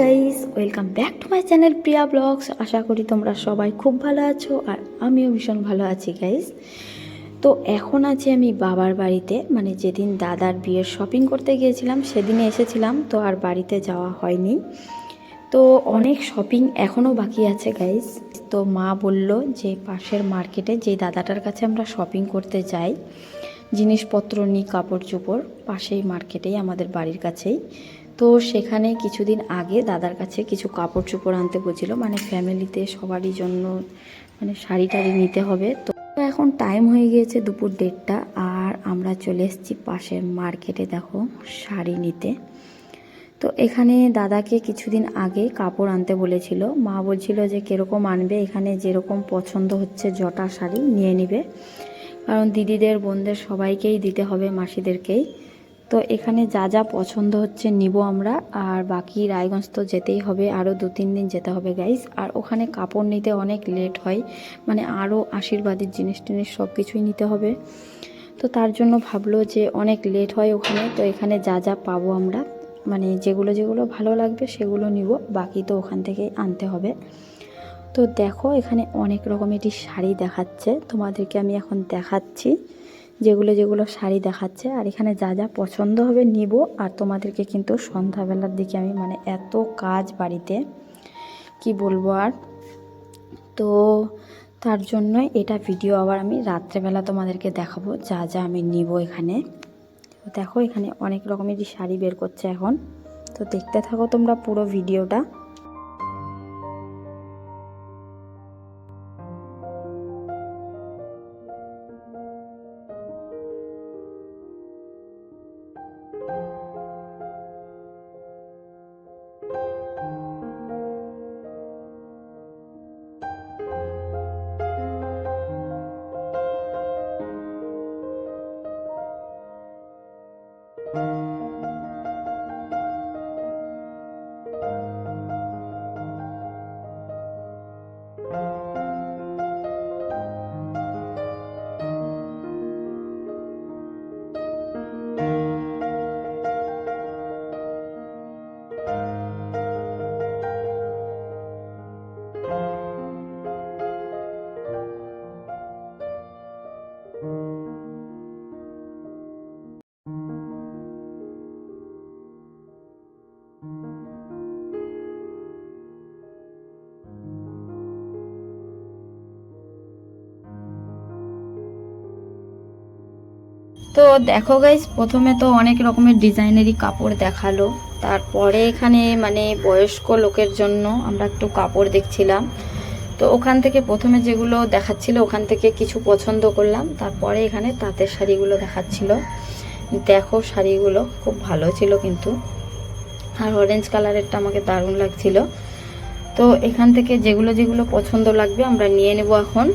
Guys, welcome back to my channel Priya vlogs. আশা করি তোমরা সবাই খুব ভালো আছো আর আমিও ভীষণ ভালো আছি গাইস। তো এখন আছি আমি বাবার বাড়িতে, মানে যেদিন দাদার বিয়ের শপিং করতে গিয়েছিলাম সেদিনে এসেছিলাম, তো আর বাড়িতে যাওয়া হয়নি। তো অনেক শপিং এখনও বাকি আছে গাইস। তো মা বলল যে পাশের মার্কেটে যে দাদাটার কাছে আমরা শপিং করতে যাই, জিনিসপত্র নিই, কাপড় চোপড়, পাশেই মার্কেটেই আমাদের বাড়ির কাছেই। তো সেখানে কিছুদিন আগে দাদার কাছে কিছু কাপড় চোপড় আনতে বলছিল, মানে ফ্যামিলিতে সবারই জন্য মানে শাড়ি টাড়ি নিতে হবে। তো এখন টাইম হয়ে গিয়েছে দুপুর 1:30, আর আমরা চলে এসেছি পাশের মার্কেটে দেখো শাড়ি নিতে। তো এখানে দাদাকে কিছুদিন আগে কাপড় আনতে বলেছিল, মা বলছিল যে কীরকম আনবে, এখানে যেরকম পছন্দ হচ্ছে জটা শাড়ি নিয়ে নিবে, কারণ দিদিদের বোনদের সবাইকেই দিতে হবে, মাসিদেরকেই। তো এখানে যা যা পছন্দ হচ্ছে নিব আমরা, আর বাকি রায়গঞ্জ তো যেতেই হবে, আরও 2-3 দিন যেতে হবে গাইস। আর ওখানে কাপড় নিতে অনেক লেট হয়, মানে আরও আশীর্বাদের জিনিস টিনিস সব কিছুই নিতে হবে। তো তার জন্য ভাবলো যে অনেক লেট হয় ওখানে, তো এখানে যা যা পাবো আমরা, মানে যেগুলো যেগুলো ভালো লাগবে সেগুলো নিব, বাকি তো ওখান থেকেই আনতে হবে। তো দেখো এখানে অনেক রকমেরই শাড়ি দেখাচ্ছে, তোমাদেরকে আমি এখন দেখাচ্ছি যেগুলো যেগুলো শাড়ি দেখাচ্ছে, আর এখানে যা যা পছন্দ হবে নিব। আর তোমাদেরকে কিন্তু সন্ধ্যাবেলার দিকে আমি, মানে এত কাজ বাড়িতে কি বলবো আর, তো তার জন্যই এটা ভিডিও আবার আমি রাত্রেবেলা তোমাদেরকে দেখাবো যা যা আমি নিব এখানে। তো দেখো এখানে অনেক রকমেরই শাড়ি বের করছে এখন, তো দেখতে থাকো তোমরা পুরো ভিডিওটা। তো দেখো গাইস, প্রথমে তো অনেক রকমের ডিজাইনেরই কাপড় দেখালো, তারপরে এখানে মানে বয়স্ক লোকের জন্য আমরা একটু কাপড় দেখছিলাম। তো ওখান থেকে প্রথমে যেগুলো দেখাচ্ছিল ওখান থেকে কিছু পছন্দ করলাম, তারপরে এখানে তাঁতের শাড়িগুলো দেখাচ্ছিল। দেখো শাড়িগুলো খুব ভালো ছিল কিন্তু, আর অরেঞ্জ কালারেরটা আমাকে দারুণ লাগছিল। তো এখান থেকে যেগুলো যেগুলো পছন্দ লাগবে আমরা নিয়ে নেব এখন।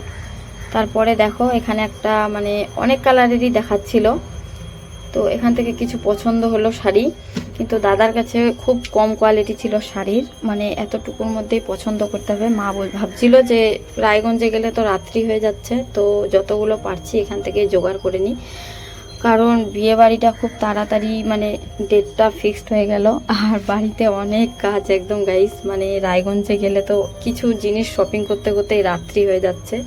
তারপরে দেখো এখানে একটা মানে অনেক কালারেরই দেখাচ্ছিল, তো এখান থেকে কিছু পছন্দ হলো শাড়ি, কিন্তু দাদার কাছে খুব কম কোয়ালিটি ছিল শাড়ির, মানে এতটুকুর মধ্যেই পছন্দ করতে হবে। মা ভাবছিল যে রায়গঞ্জে গেলে তো রাত্রি হয়ে যাচ্ছে, তো যতগুলো পারছি এখান থেকে জোগাড় করে নিই, কারণ বিয়ে বাড়িটা খুব তাড়াতাড়ি মানে ডেটটা ফিক্সড হয়ে গেল, আর বাড়িতে অনেক কাজ একদম গাইস, মানে রায়গঞ্জে গেলে তো কিছু জিনিস শপিং করতে করতেই রাত্রি হয়ে যাচ্ছে।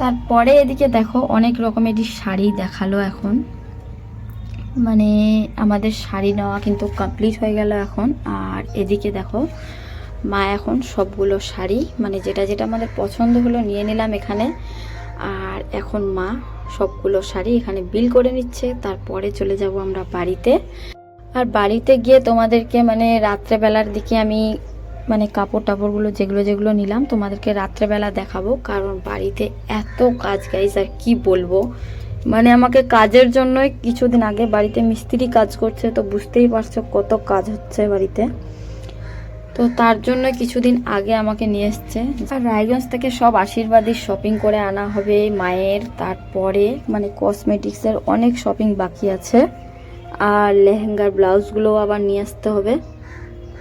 তারপরে এদিকে দেখো অনেক রকমেরই শাড়ি দেখালো এখন, মানে আমাদের শাড়ি নেওয়া কিন্তু কমপ্লিট হয়ে গেল এখন। আর এদিকে দেখো মা এখন সবগুলো শাড়ি, মানে যেটা যেটা আমাদের পছন্দ হলো নিয়ে নিলাম এখানে, আর এখন মা সবগুলো শাড়ি এখানে বিল করে নিচ্ছে, তারপরে চলে যাব আমরা বাড়িতে। আর বাড়িতে গিয়ে তোমাদেরকে মানে রাত্রেবেলার দিকে আমি মানে কাপড় টাপড়গুলো যেগুলো যেগুলো নিলাম তোমাদেরকে রাত্রেবেলা দেখাবো, কারণ বাড়িতে এত কাজ গাইজ আর কি বলবো, মানে আমাকে কাজের জন্যই কিছুদিন আগে বাড়িতে মিস্ত্রি কাজ করছে, তো বুঝতেই পারছো কত কাজ হচ্ছে বাড়িতে। তো তার জন্য কিছুদিন আগে আমাকে নিয়ে এসছে। আর রায়গঞ্জ থেকে সব আশীর্বাদী শপিং করে আনা হবে মায়ের, তারপরে মানে কসমেটিক্সের অনেক শপিং বাকি আছে। আর লেহেঙ্গার ব্লাউজগুলোও আবার নিয়ে আসতে হবে।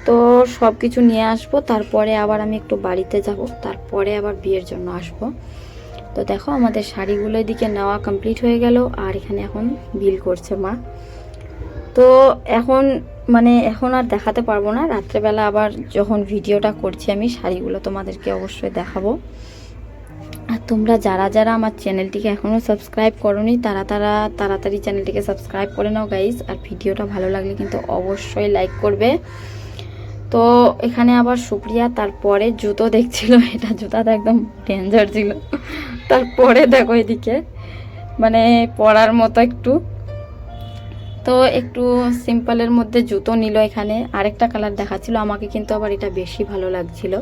তো সব কিছু নিয়ে আসবো, তারপরে আবার আমি একটু বাড়িতে যাব, তারপরে আবার বিয়ের জন্য আসব। তো দেখো আমাদের শাড়িগুলো এদিকে নেওয়া কমপ্লিট হয়ে গেল, আর এখানে এখন বিল করছে মা। তো এখন আর দেখাতে পারবো না, রাত্রেবেলা আবার যখন ভিডিওটা করছি আমি শাড়িগুলো তোমাদেরকে অবশ্যই দেখাবো। আর তোমরা যারা যারা আমার চ্যানেলটিকে এখনও সাবস্ক্রাইব করোনি তারা তাড়াতাড়ি চ্যানেলটিকে সাবস্ক্রাইব করে নাও গাইস। আর ভিডিওটা ভালো লাগলে কিন্তু অবশ্যই লাইক করবে। তো এখানে আবার সুপ্রিয়া তারপরে জুতো দেখছিল, এটা জুতাটা একদম ডেঞ্জার ছিল। তারপরে দেখো এদিকে পরার মতো একটু সিম্পলের মধ্যে জুতো নিল। এখানে আরেকটা কালার দেখাচ্ছিল আমাকে, কিন্তু আবার এটা বেশি ভালো লাগছিল।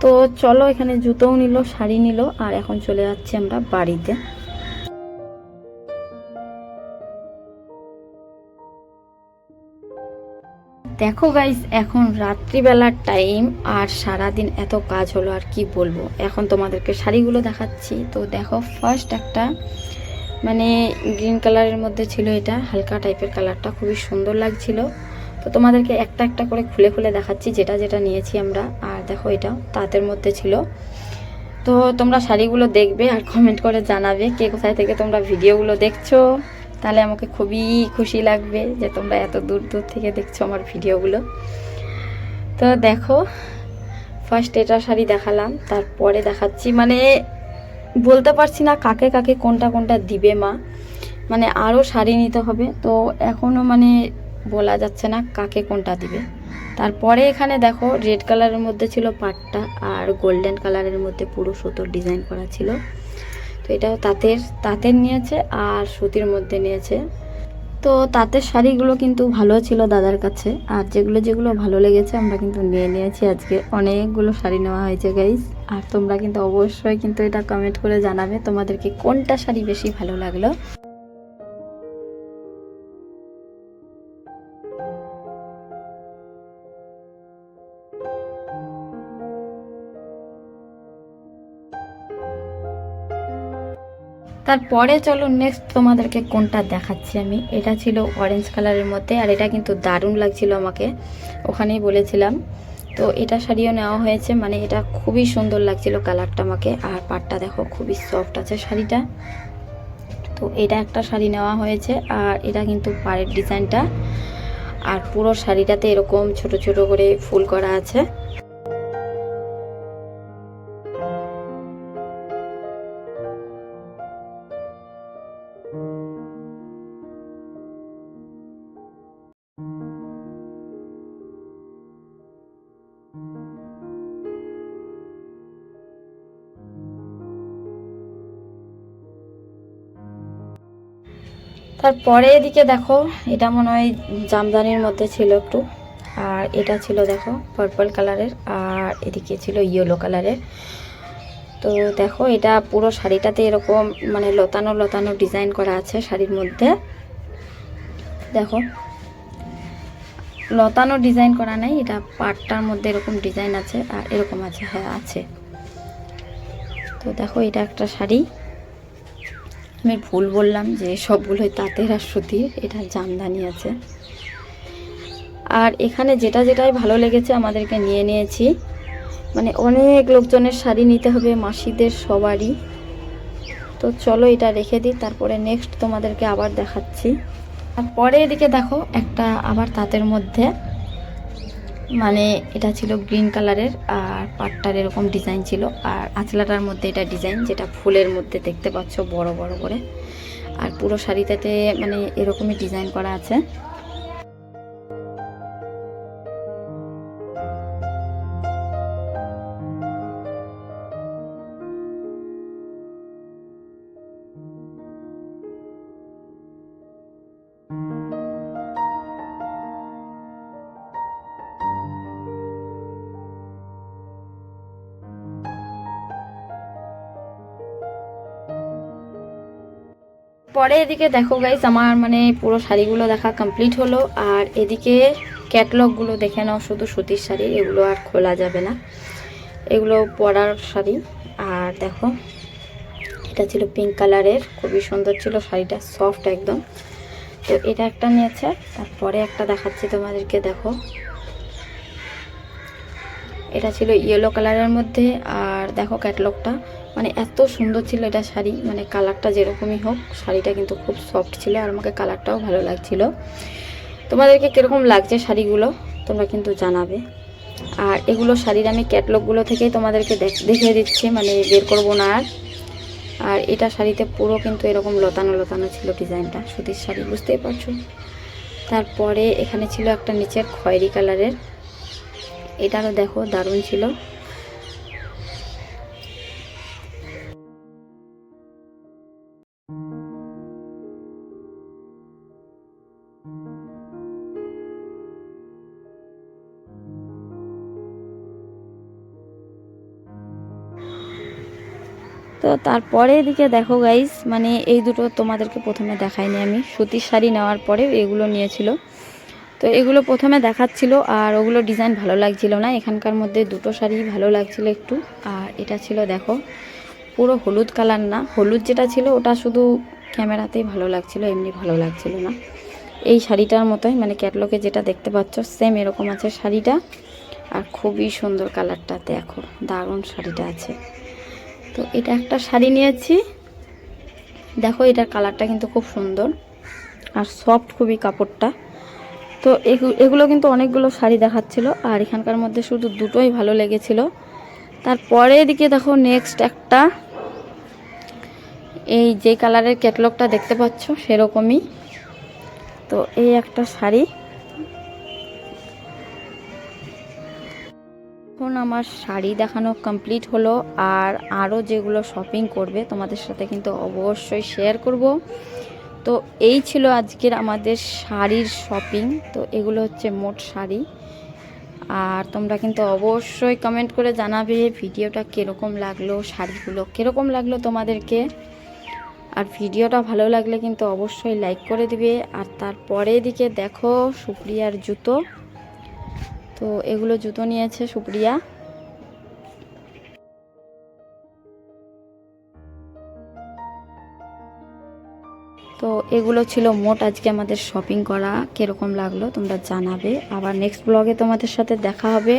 তো চলো, এখানে জুতোও নিল, শাড়ি নিল, আর এখন চলে যাচ্ছি আমরা বাড়িতে। দেখো গাইস, এখন রাত্রিবেলার টাইম, আর সারাদিন এত কাজ হলো আর কি বলবো। এখন তোমাদেরকে শাড়িগুলো দেখাচ্ছি। তো দেখো, ফার্স্ট একটা গ্রিন কালারের মধ্যে ছিল, এটা হালকা টাইপের কালারটা খুবই সুন্দর লাগছিল। তো তোমাদেরকে একটা একটা করে খুলে খুলে দেখাচ্ছি যেটা যেটা নিয়েছি আমরা। আর দেখো, এটা তাঁতের মধ্যে ছিল। তো তোমরা শাড়িগুলো দেখবে আর কমেন্ট করে জানাবে কে কোথায় থেকে তোমরা ভিডিওগুলো দেখছো, তাহলে আমাকে খুবই খুশি লাগবে যে তোমরা এত দূর দূর থেকে দেখছো আমার ভিডিওগুলো। তো দেখো, ফার্স্ট এটা শাড়ি দেখালাম, তারপরে দেখাচ্ছি বলতে পারছি না কাকে কাকে কোনটা কোনটা দিবে মা, আরও শাড়ি নিতে হবে। তো এখনও বলা যাচ্ছে না কাকে কোনটা দিবে। তারপরে এখানে দেখো, রেড কালারের মধ্যে ছিল পাটটা, আর গোল্ডেন কালারের মধ্যে পুরো সুতোর ডিজাইন করা ছিল। তো এটাও তাঁতের নিয়েছে, আর সুতির মধ্যে নিয়েছে। তো তাঁতের শাড়িগুলো কিন্তু ভালো ছিল দাদার কাছে, আর যেগুলো যেগুলো ভালো লেগেছে আমরা কিন্তু নিয়ে নিয়েছি। আজকে অনেকগুলো শাড়ি নেওয়া হয়েছে গাইস। আর তোমরা কিন্তু অবশ্যই কিন্তু এটা কমেন্ট করে জানাবে তোমাদেরকে কোনটা শাড়ি বেশি ভালো লাগলো। তারপরে চলো নেক্সট তোমাদেরকে কোনটা দেখাচ্ছি আমি। এটা ছিল অরেঞ্জ কালারের মধ্যে, আর এটা কিন্তু দারুণ লাগছিল আমাকে, ওখানেই বলেছিলাম। তো এটা শাড়িও নেওয়া হয়েছে, এটা খুবই সুন্দর লাগছিল কালারটা আমাকে। আর পাটটা দেখো খুবই সফট আছে শাড়িটা। তো এটা একটা শাড়ি নেওয়া হয়েছে, আর এটা কিন্তু পাড়ের ডিজাইনটা, আর পুরো শাড়িটাতে এরকম ছোট ছোট করে ফুল করা আছে। তারপরে এদিকে দেখো, এটা মনে হয় জামদানির মধ্যে ছিল একটু, আর এটা ছিল দেখো পার্পল কালারের, আর এদিকে ছিল ইয়েলো কালারের। তো দেখো, এটা পুরো শাড়িটাতে এরকম লতানো লতানো ডিজাইন করা আছে শাড়ির মধ্যে। দেখো, লতানো ডিজাইন করা নাই, এটা পাটটার মধ্যে এরকম ডিজাইন আছে, আর এরকম আছে, হ্যাঁ আছে। তো দেখো, এটা একটা শাড়ি, আমি ভুল বললাম যে সবগুলোই তাঁতের আর সুতির, এটা জামদানি আছে। আর এখানে যেটা যেটাই ভালো লেগেছে আমাদেরকে নিয়ে নিয়েছি। অনেক লোকজনের শাড়ি নিতে হবে, মাসিদের সবারই। তো চলো এটা রেখে দিই, তারপরে নেক্সট তোমাদেরকে আবার দেখাচ্ছি। তারপরে এদিকে দেখো, একটা আবার তাঁতের মধ্যে, এটা ছিল গ্রিন কালারের, আর পাটটার এরকম ডিজাইন ছিল, আর আঁচলাটার মধ্যে এটা ডিজাইন, যেটা ফুলের মধ্যে দেখতে পাচ্ছ বড় বড় করে। আর পুরো শাড়িটাতে এরকমই ডিজাইন করা আছে। পরে এদিকে দেখো গাইস, আমার পুরো শাড়িগুলো দেখা কমপ্লিট হলো। আর এদিকে ক্যাটলগগুলো দেখে নাও, শুধু সুতির শাড়ি, এগুলো আর খোলা যাবে না, এগুলো পরার শাড়ি। আর দেখো, এটা ছিল পিঙ্ক কালারের, খুবই সুন্দর ছিল শাড়িটা, সফট একদম। তো তো এটা একটা নিয়েছে, তারপরে একটা দেখাচ্ছি তোমাদেরকে, দেখো এটা ছিল ইয়েলো কালারের মধ্যে। আর দেখো ক্যাটলগটা মানে এত সুন্দর ছিল এটা শাড়ি, মানে কালারটা যেরকমই হোক শাড়িটা কিন্তু খুব সফট ছিল আর আমাকে কালারটাও ভালো লাগছিল। তোমাদেরকে কীরকম লাগছে শাড়িগুলো তোমরা কিন্তু জানাবে। আর এগুলো শাড়ির আমি ক্যাটলগগুলো থেকেই তোমাদেরকে দেখিয়ে দিচ্ছি, মানে বের করবো না আর। আর এটা শাড়িতে পুরো কিন্তু এরকম লতানো লতানো ছিল ডিজাইনটা, সুতির শাড়ি বুঝতেই পারছো। তারপরে এখানে ছিল একটা নিচের খয়েরি কালারের, এটারও দেখো দারুণ ছিল। তো তারপরে এদিকে দেখো গাইস, মানে এই দুটো তোমাদেরকে প্রথমে দেখাইনি আমি, সুতির শাড়ি নেওয়ার পরে এগুলো নিয়েছিল। তো এগুলো প্রথমে দেখাচ্ছিল আর ওগুলো ডিজাইন ভালো লাগছিল না, এখানকার মধ্যে দুটো শাড়ি ভালো লাগছিল একটু। আর এটা ছিল দেখো পুরো হলুদ কালার না, হলুদ যেটা ছিল ওটা শুধু ক্যামেরাতেই ভালো লাগছিল, এমনি ভালো লাগছিল না। এই শাড়িটার মতোই মানে ক্যাটলগে যেটা দেখতে পাচ্ছ সেম এরকম আছে শাড়িটা। আর খুবই সুন্দর কালারটা, দেখো দারুণ শাড়িটা আছে। তো এটা একটা শাড়ি নিয়েছি, দেখো এটার কালারটা কিন্তু খুব সুন্দর আর সফট খুবই কাপড়টা। তো এগুলো কিন্তু অনেকগুলো শাড়ি দেখাচ্ছিল আর এখানকার মধ্যে শুধু দুটোই ভালো লেগেছিল। তারপরে এদিকে দেখো নেক্সট একটা, এই যে কালারের ক্যাটলগটা দেখতে পাচ্ছ সেরকমই। তো এই একটা শাড়ি, এখন আমার শাড়ি দেখানো কমপ্লিট হলো। আর আরও যেগুলো শপিং করবে তোমাদের সাথে কিন্তু অবশ্যই শেয়ার করব। তো এই ছিল আজকের আমাদের শাড়ির শপিং। তো এগুলো হচ্ছে মোট শাড়ি। আর তোমরা কিন্তু অবশ্যই কমেন্ট করে জানাবে ভিডিওটা কীরকম লাগলো, শাড়িগুলো কীরকম লাগলো তোমাদেরকে। আর ভিডিওটা ভালো লাগলে কিন্তু অবশ্যই লাইক করে দিবে। আর তারপরে এদিকে দেখো সুপ্রিয়ার জুতো, তো এগুলো জুতো নিয়েছে সুপ্রিয়া। তো এগুলো ছিল মোট আজকে আমাদের শপিং করা, কীরকম লাগলো তোমরা জানাবে। আবার নেক্সট ব্লগে তোমাদের সাথে দেখা হবে।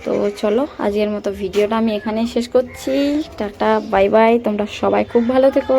তো চলো আজকের মতো ভিডিওটা আমি এখানেই শেষ করছি। টাটা বাই বাই, তোমরা সবাই খুব ভালো থেকো।